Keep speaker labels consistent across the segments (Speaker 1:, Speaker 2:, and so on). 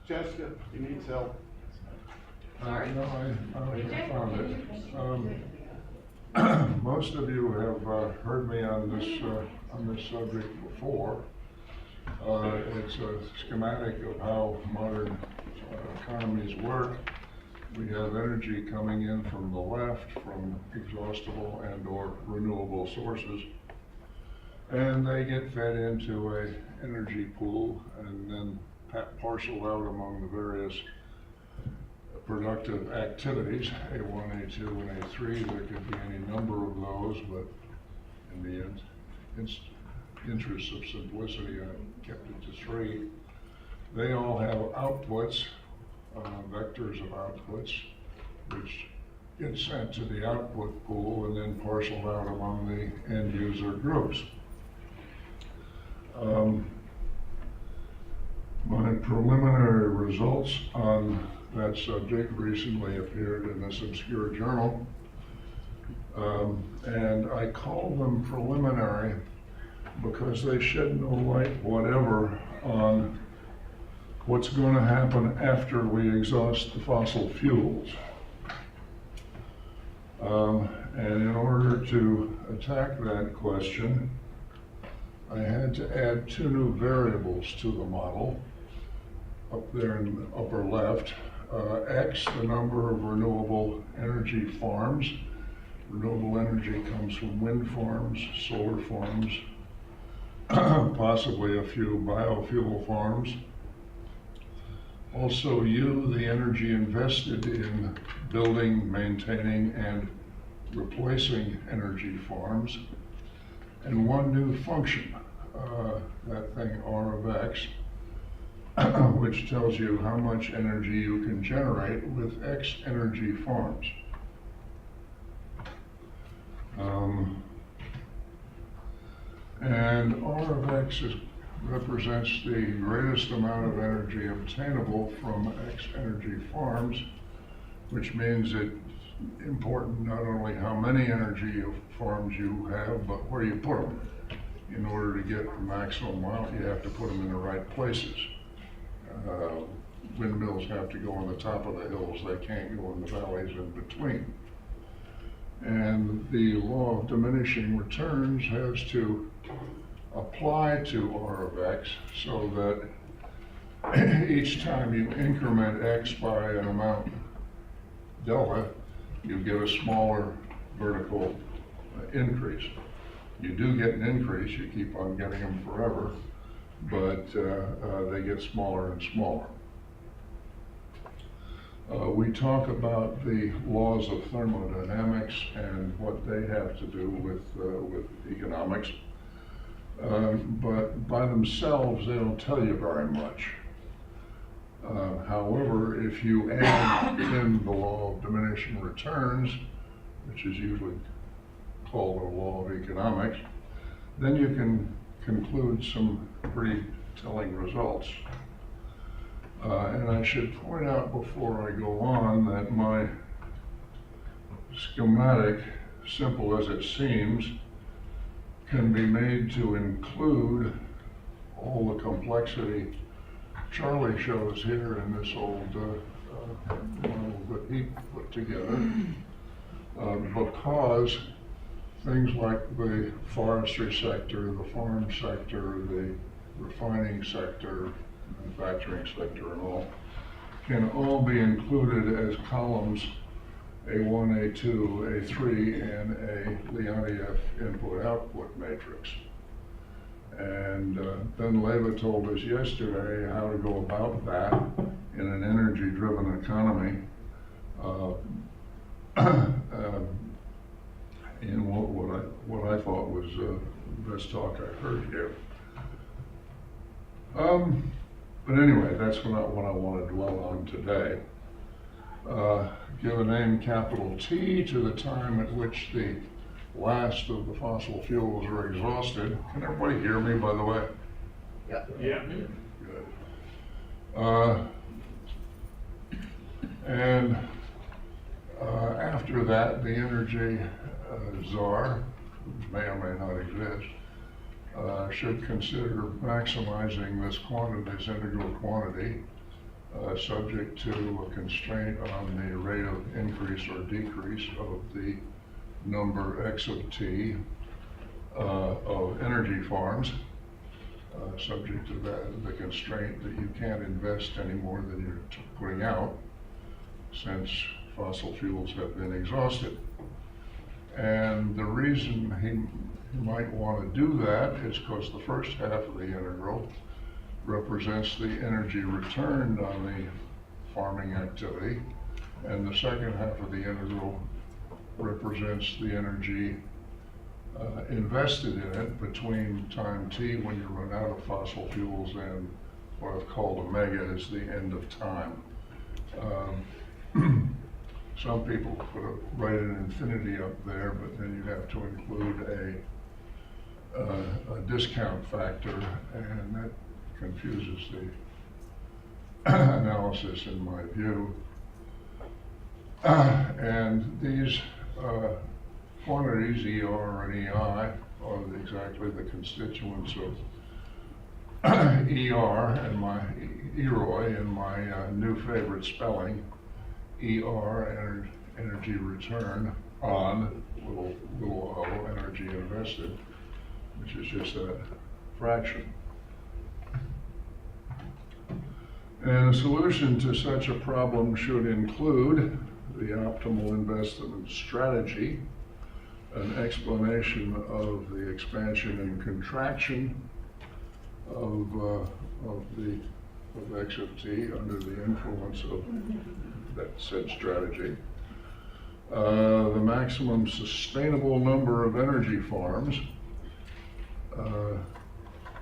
Speaker 1: Jessica, he needs help.
Speaker 2: Sorry.
Speaker 3: No, I found it. Most of you have heard me on this subject before. It's a schematic of how modern economies work. We have energy coming in from the left, from exhaustible and or renewable sources, and they get fed into a energy pool and then parceled out among the various productive activities, A1, A2, and A3. There could be any number of those, but in the interest of simplicity, I kept it to 3. They all have outputs, vectors of outputs, which get sent to the output pool and then parceled out among the end user groups. My preliminary results on that subject recently appeared in this obscure journal, and I call them preliminary because they shed no light whatever on what's going to happen after we exhaust the fossil fuels. And in order to attack that question, I had to add 2 new variables to the model. Up there in the upper left, X, the number of renewable energy farms. Renewable energy comes from wind farms, solar farms, possibly a few biofuel farms. Also U, the energy invested in building, maintaining, and replacing energy farms. And 1 new function, that thing R of X, which tells you how much energy you can generate with X energy farms. And R of X represents the greatest amount of energy obtainable from X energy farms, which means it's important not only how many energy farms you have, but where you put them. In order to get the maximum out, you have to put them in the right places. Windmills have to go on the top of the hills, they can't go in the valleys in between. And the law of diminishing returns has to apply to R of X so that each time you increment X by an amount delta, you get a smaller vertical increase. You do get an increase, you keep on getting them forever, but they get smaller and smaller. We talk about the laws of thermodynamics and what they have to do with economics, but by themselves they don't tell you very much. However, if you add in the law of diminishing returns, which is usually called the law of economics, then you can conclude some pretty telling results. And I should point out before I go on that my schematic, simple as it seems, can be made to include all the complexity Charlie shows here in this old model that he put together, because things like the forestry sector, the farm sector, the refining sector, manufacturing sector and all, can all be included as columns A1, A2, A3, and a Leontief input-output matrix. And Ben Leva told us yesterday how to go about that in an energy-driven economy in what I thought was the best talk I heard here. But anyway, that's not what I want to dwell on today. Give a name capital T to the time at which the last of the fossil fuels are exhausted. Can everybody hear me, by the way?
Speaker 1: Yeah.
Speaker 3: Good. And after that, the energy czar, who may or may not exist, should consider maximizing this integral quantity subject to a constraint on the rate of increase or decrease of the number X of T of energy farms, subject to the constraint that you can't invest any more than you're putting out, since fossil fuels have been exhausted. And the reason he might want to do that is because the first half of the integral represents the energy returned on the farming activity, and the second half of the integral represents the energy invested in it between time t, when you run out of fossil fuels, and what I've called omega is the end of time. Some people write an infinity up there, but then you have to include a discount factor, and that confuses the analysis in my view. And these quantities, ER and EI, are exactly the constituents of ER and my EROI and my new favorite spelling, ER, energy return, on, little o, energy invested, which is just a fraction. And a solution to such a problem should include the optimal investment strategy, an explanation of the expansion and contraction of X of T under the influence of that said strategy, the maximum sustainable number of energy farms,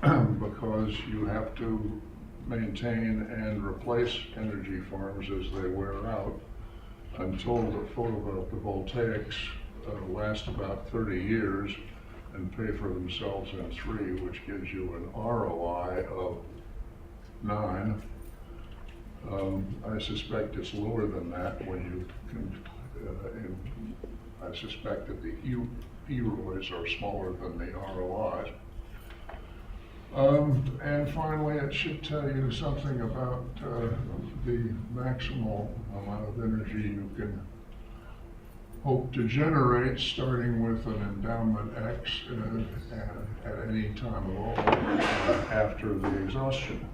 Speaker 3: because you have to maintain and replace energy farms as they wear out. I'm told that photovoltaics last about 30 years and pay for themselves in 3, which gives you an ROI of 9. I suspect it's lower than that when you can, I suspect that the EROIs are smaller than the ROIs. And finally, it should tell you something about the maximal amount of energy you can hope to generate, starting with an endowment X at any time at all after the exhaustion.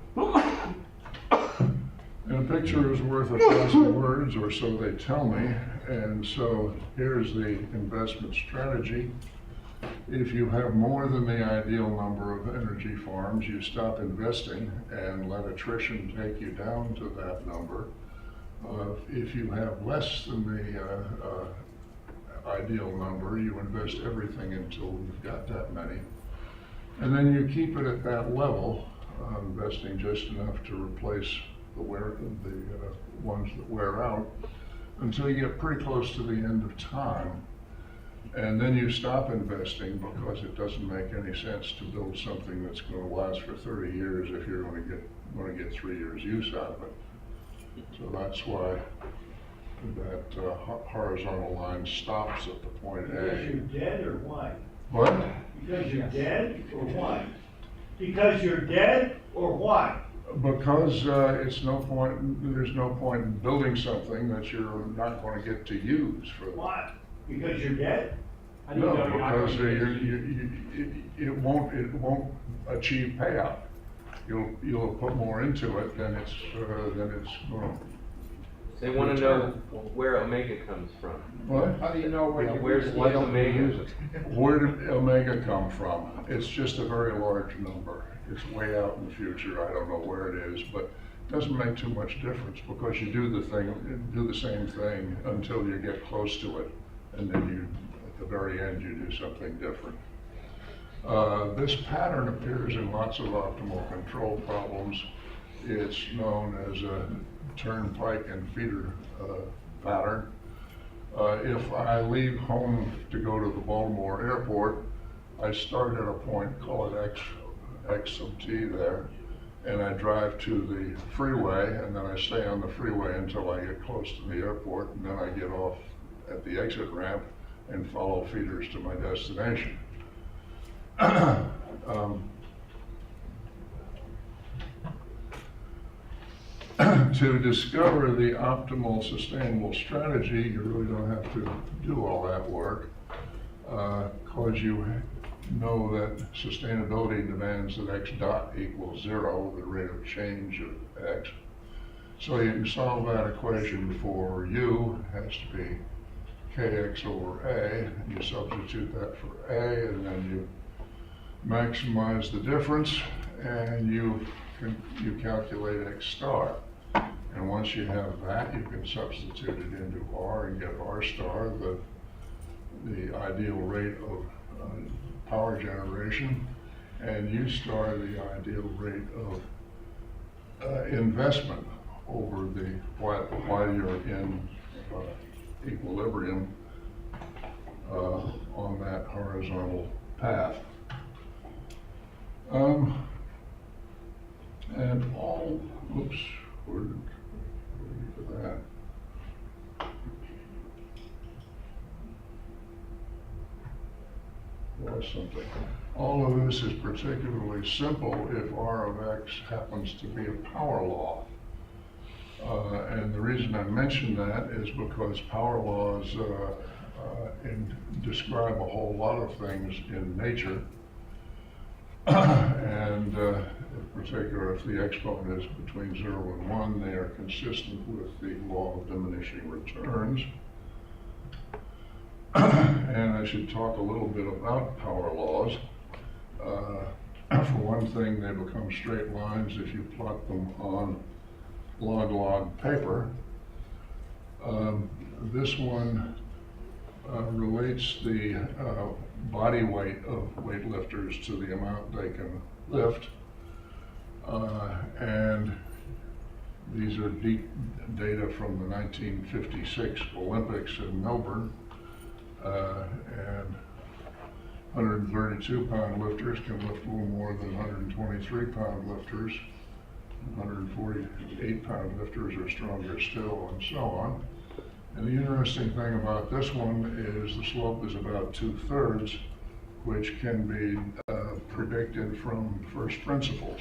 Speaker 3: And a picture is worth 1,000 words, or so they tell me. And so here's the investment strategy. If you have more than the ideal number of energy farms, you stop investing and let attrition take you down to that number. If you have less than the ideal number, you invest everything until you've got that many. And then you keep it at that level, investing just enough to replace the ones that wear out, until you get pretty close to the end of time. And then you stop investing, because it doesn't make any sense to build something that's going to last for 30 years if you're going to get 3 years use out of it. So that's why that horizontal line stops at the point A.
Speaker 4: Because you're dead or why?
Speaker 3: What?
Speaker 4: Because you're dead or why? Because you're dead or why?
Speaker 3: Because there's no point in building something that you're not going to get to use for.
Speaker 4: Why? Because you're dead?
Speaker 3: No, because it won't achieve payout. You'll put more into it than it's going.
Speaker 2: They want to know where omega comes from.
Speaker 3: What?
Speaker 5: How do you know where
Speaker 2: Where's omega?
Speaker 3: Where did omega come from? It's just a very large number. It's way out in the future. I don't know where it is, but it doesn't make too much difference, because you do the same thing until you get close to it, and then at the very end, you do something different. This pattern appears in lots of optimal control problems. It's known as a turnpike and feeder pattern. If I leave home to go to the Baltimore airport, I start at a point, call it X sub T there, and I drive to the freeway, and then I stay on the freeway until I get close to the airport, and then I get off at the exit ramp and follow feeders to my destination. to discover the optimal sustainable strategy, you really don't have to do all that work, because you know that sustainability demands that x dot equals 0, the rate of change of x. So you can solve that equation for u, has to be kx over a, and you substitute that for a, and then you maximize the difference, and you calculate x star. And once you have that, you can substitute it into r and get r star, the ideal rate of power generation, and u star, the ideal rate of investment over the while you're in equilibrium on that horizontal path. And all, oops, where did we get that? Lost something. All of this is particularly simple if R of X happens to be a power law. And the reason I mention that is because power laws describe a whole lot of things in nature. And in particular, if the exponent is between 0 and 1, they are consistent with the law of diminishing returns. And I should talk a little bit about power laws. For one thing, they become straight lines if you plot them on log paper. This one relates the body weight of weightlifters to the amount they can lift. And these are deep data from the 1956 Olympics in Melbourne. And 132-pound lifters can lift a little more than 123-pound lifters. 148-pound lifters are stronger still, and so on. And the interesting thing about this one is the slope is about 2/3, which can be predicted from first principles.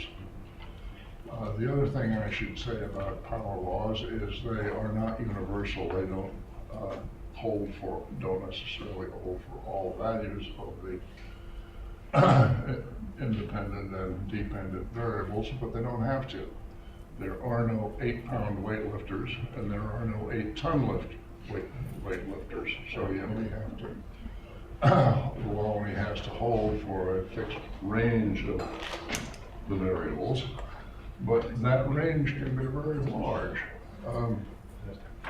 Speaker 3: The other thing I should say about power laws is they are not universal. They don't necessarily hold for all values of the independent and dependent variables, but they don't have to. There are no 8-pound weightlifters, and there are no 8-ton weightlifters. So you only have to, the law only has to hold for a fixed range of the variables, but that range can be very large.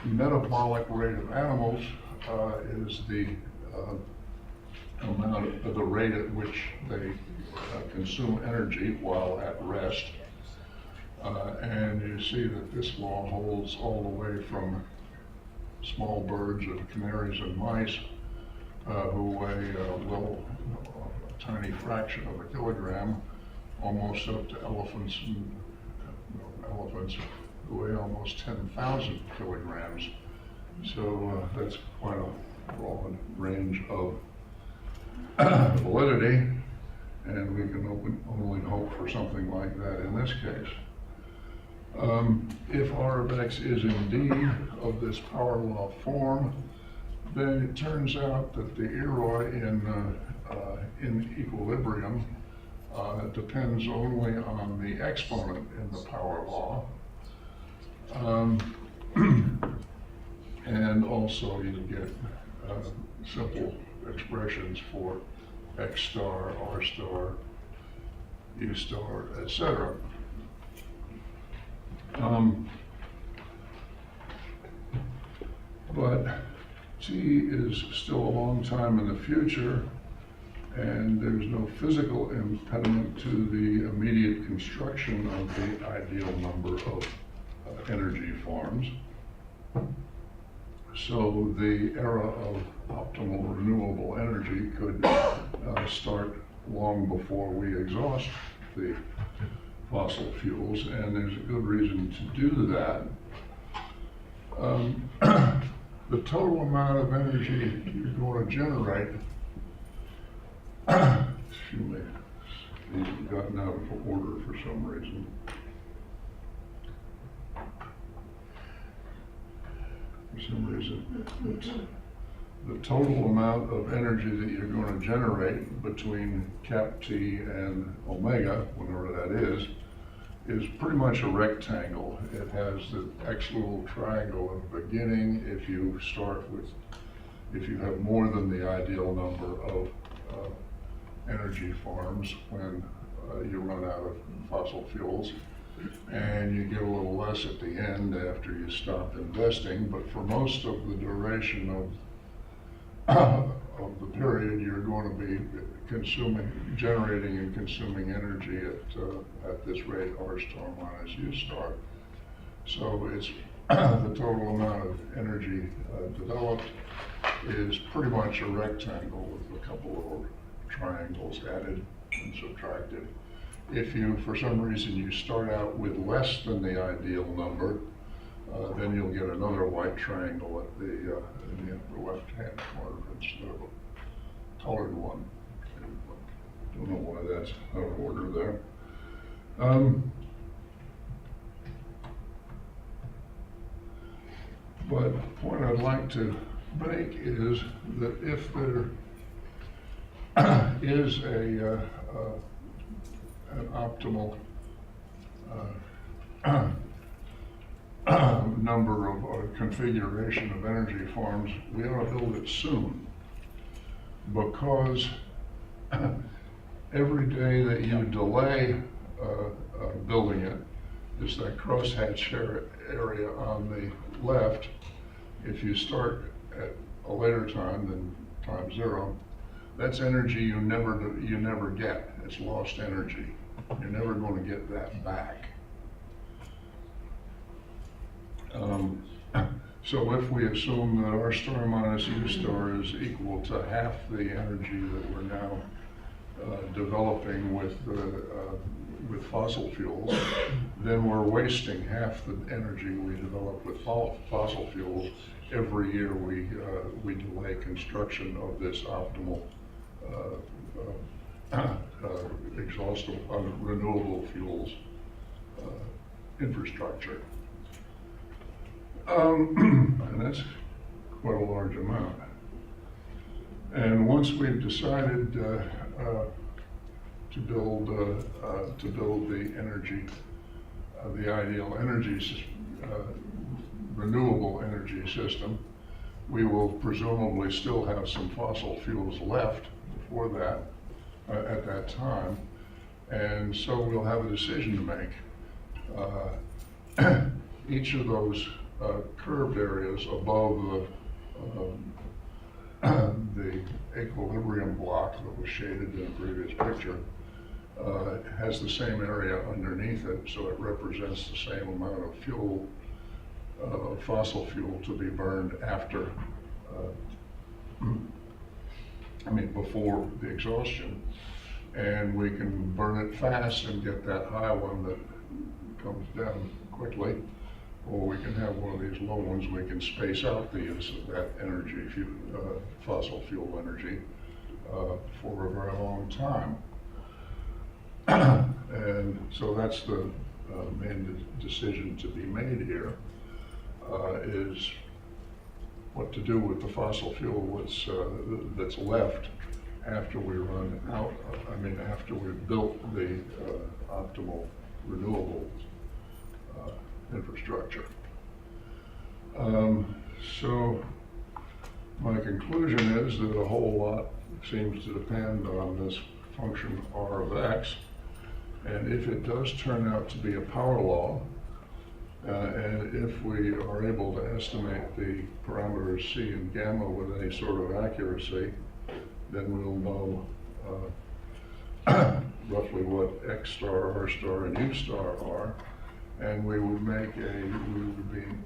Speaker 3: Metabolic rate of animals is the amount of the rate at which they consume energy while at rest. And you see that this law holds all the way from small birds and canaries and mice who weigh a tiny fraction of a kilogram, almost up to elephants who weigh almost 10,000 kilograms. So that's quite a broad range of validity, and we can only hope for something like that in this case. If R of X is indeed of this power law form, then it turns out that the EROI in equilibrium depends only on the exponent in the power law. And also you get simple expressions for X star, R star, U star, etc. But T is still a long time in the future, and there's no physical impediment to the immediate construction of the ideal number of energy forms. So the era of optimal renewable energy could start long before we exhaust the fossil fuels, and there's a good reason to do that. The total amount of energy you're going to generate, excuse me, these have gotten out of order for some reason. for some reason, the total amount of energy that you're going to generate between cap T and omega, whatever that is pretty much a rectangle. It has the X little triangle in the beginning. If you have more than the ideal number of energy farms when you run out of fossil fuels, and you get a little less at the end after you stop investing. But for most of the duration of the period, you're going to be generating and consuming energy at this rate, R star minus U star. So it's the total amount of energy developed is pretty much a rectangle with a couple of triangles added and subtracted. If you, for some reason, you start out with less than the ideal number, then you'll get another white triangle at in the upper left-hand corner instead of a colored one. Don't know why that's out of order there. But the point I'd like to make is that if there is an optimal number of or configuration of energy farms, we ought to build it soon, because every day that you delay building it is that crosshatch area on the left. If you start at a later time than time zero, that's energy you never get. It's lost energy. You're never going to get that back. So if we assume that R star minus U star is equal to half the energy that we're now developing with fossil fuels, then we're wasting half the energy we develop with fossil fuels every year we delay construction of this optimal exhaustible renewable fuels infrastructure. And that's quite a large amount. And once we've decided to build the energy, the ideal energy, renewable energy system, we will presumably still have some fossil fuels left before that, at that time, and so we'll have a decision to make. Each of those curved areas above the equilibrium block that was shaded in the previous picture has the same area underneath it, so it represents the same amount of fuel, fossil fuel to be burned after, before the exhaustion. And we can burn it fast and get that high one that comes down quickly, or we can have one of these low ones. We can space out the use of that energy, fossil fuel energy, for a very long time. And so that's the main decision to be made here, is what to do with the fossil fuel that's left after we run out, after we've built the optimal renewable infrastructure. So my conclusion is that a whole lot seems to depend on this function R of X, and if it does turn out to be a power law, and if we are able to estimate the parameters C and gamma with any sort of accuracy, then we'll know roughly what X star, R star, and U star are, and we would be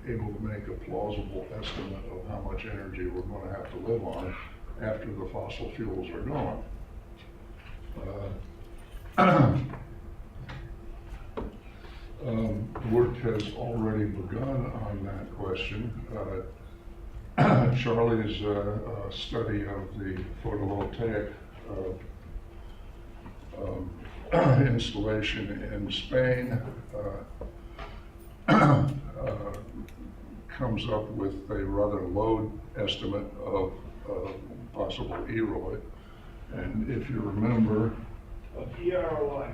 Speaker 3: able to make a plausible estimate of how much energy we're going to have to live on after the fossil fuels are gone. Work has already begun on that question. Charlie's study of the photovoltaic installation in Spain comes up with a rather low estimate of possible EROI. And if you remember,
Speaker 4: Of EROI.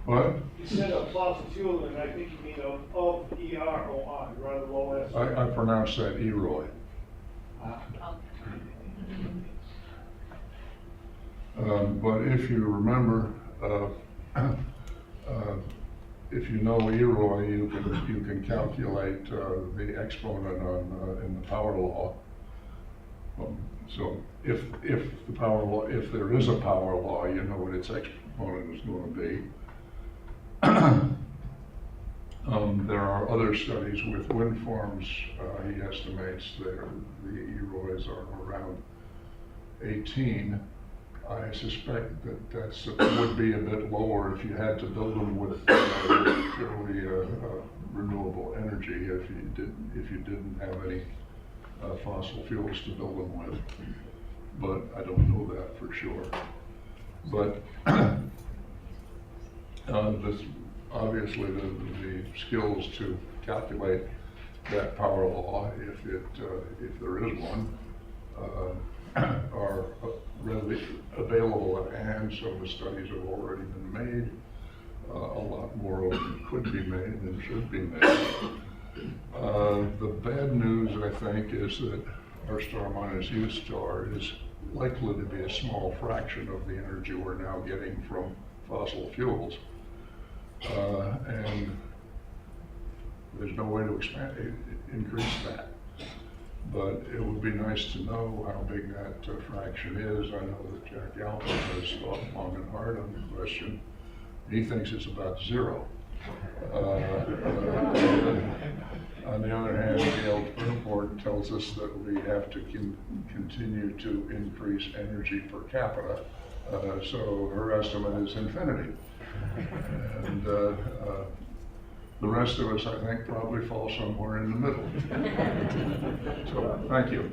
Speaker 3: what?
Speaker 4: You said of fossil fuel, and I think you mean of EROI, rather low estimate.
Speaker 3: I pronounce that EROI. But if you remember, if you know EROI, you can calculate the exponent on in the power law. So if the power law, if there is a power law, you know what its exponent is going to be. There are other studies with wind farms. He estimates the EROIs are around 18. I suspect that would be a bit lower if you had to build them with purely renewable energy. If you didn't have any fossil fuels to build them with, but I don't know that for sure. But obviously the skills to calculate that power law, if there is one, are readily available at hand. So the studies have already been made. A lot more of them could be made and should be made. The bad news, I think, is that our star minus U star is likely to be a small fraction of the energy we're now getting from fossil fuels. And there's no way to increase that. But it would be nice to know how big that fraction is. I know that Jack Allen has thought long and hard on the question. He thinks it's about 0. On the other hand, Gail Report tells us that we have to continue to increase energy per capita. So her estimate is infinity. And the rest of us, I think, probably fall somewhere in the middle. So, thank you.